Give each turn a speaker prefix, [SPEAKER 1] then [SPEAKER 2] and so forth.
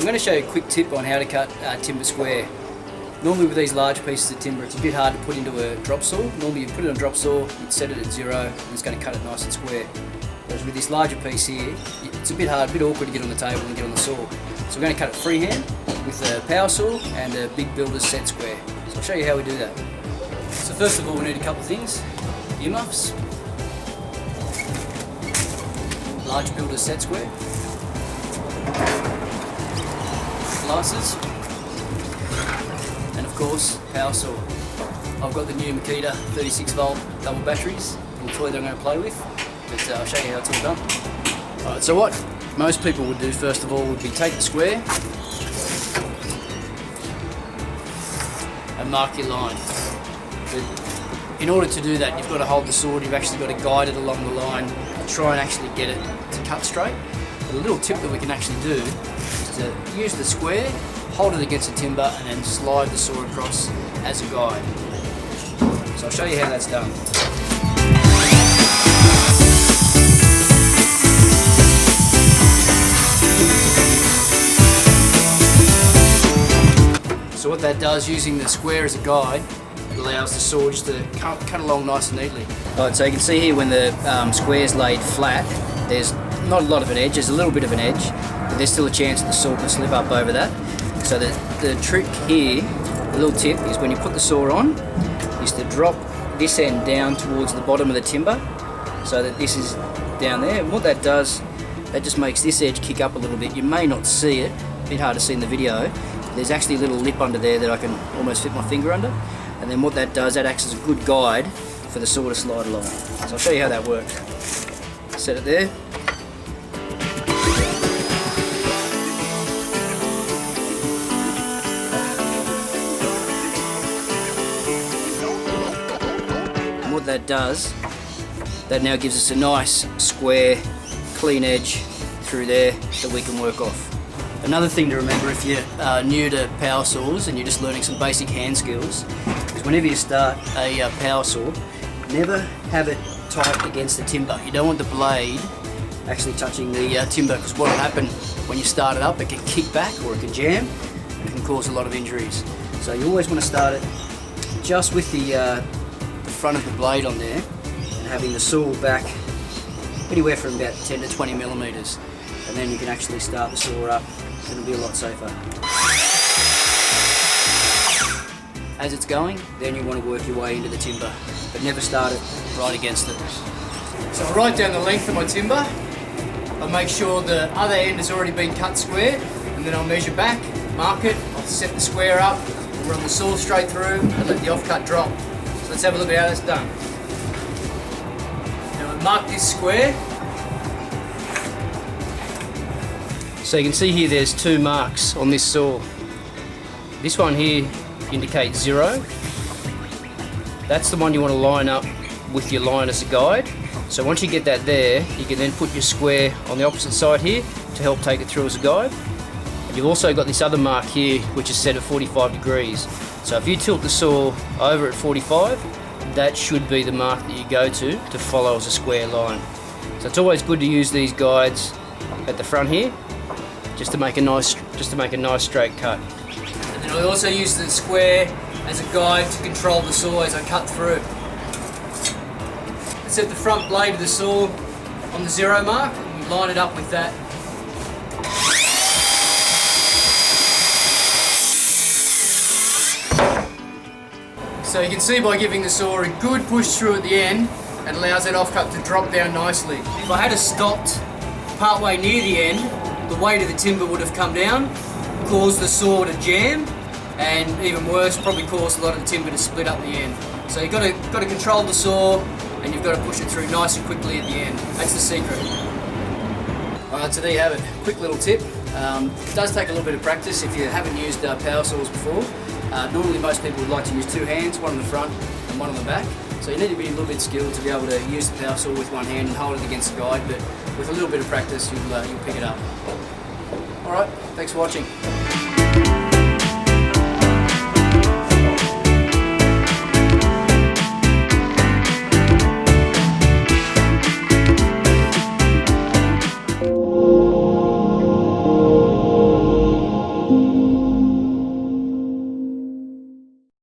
[SPEAKER 1] going to show you a quick tip on how to cut timber square. Normally with these large pieces of timber, it's a bit hard to put into a drop saw. Normally you put it on a drop saw, you'd set it at 0, and it's going to cut it nice and square. Whereas with this larger piece here, it's a bit hard, a bit awkward to get on the table and get on the saw. So we're going to cut it freehand with a power saw and a big builder's set square. So I'll show you how we do that. So first of all, we need a couple of things. Earmuffs, large builder's set square, glasses, and of course, power saw. I've got the new Makita 36 volt double batteries, little toy that I'm going to play with, but I'll show you how it's all done. Alright, so what most people would do first of all would be take the square and mark your line. But in order to do that, you've got to hold the sword, you've actually got to guide it along the line and try and actually get it to cut straight. But a little tip that we can actually do is to use the square, hold it against the timber and then slide the saw across as a guide. So I'll show you how that's done. So what that does, using the square as a guide, it allows the saw just to cut along nice and neatly. Alright, so you can see here when the square's laid flat, there's not a lot of an edge, there's a little bit of an edge, but there's still a chance that the saw can slip up over that. So the trick here, the little tip, is when you put the saw on, is to drop this end down towards the bottom of the timber, so that this is down there. And what that does, that just makes this edge kick up a little bit. You may not see it, a bit hard to see in the video. There's actually a little lip under there that I can almost fit my finger under. And then what that does, that acts as a good guide for the saw to slide along. So I'll show you how that works. Set it there. And what that does, that now gives us a nice square, clean edge through there that we can work off. Another thing to remember if you're new to power saws and you're just learning some basic hand skills is whenever you start a power saw, never have it tight against the timber. You don't want the blade actually touching the timber, because what will happen when you start it up, it can kick back or it can jam and it can cause a lot of injuries. So you always want to start it just with the front of the blade on there and having the saw back anywhere from about 10 to 20 millimeters, and then you can actually start the saw up. It'll be a lot safer. As it's going, then you want to work your way into the timber, but never start it right against it. So I'll write down the length of my timber, I'll make sure the other end has already been cut square, and then I'll measure back, mark it, I'll set the square up, run the saw straight through and let the offcut drop. So let's have a look at how that's done. Now I've marked this square. So you can see here there's two marks on this saw. This one here indicates 0. That's the one you want to line up with your line as a guide. So once you get that there, you can then put your square on the opposite side here to help take it through as a guide. And you've also got this other mark here which is set at 45 degrees. So if you tilt the saw over at 45, that should be the mark that you go to follow as a square line. So it's always good to use these guides at the front here, just to make a nice straight cut. And then I also use the square as a guide to control the saw as I cut through. I set the front blade of the saw on the 0 mark and we line it up with that. So you can see by giving the saw a good push through at the end, it allows that offcut to drop down nicely. If I had stopped partway near the end, the weight of the timber would have come down, caused the saw to jam, and even worse, probably caused a lot of the timber to split up the end. So you've got to control the saw, and you've got to push it through nice and quickly at the end. That's the secret. Alright, so there you have it. Quick little tip. It does take a little bit of practice if you haven't used power saws before. Normally most people would like to use two hands, one on the front and one on the back. So you need to be a little bit skilled to be able to use the power saw with one hand and hold it against the guide, but with a little bit of practice you'll pick it up. Alright, thanks for watching.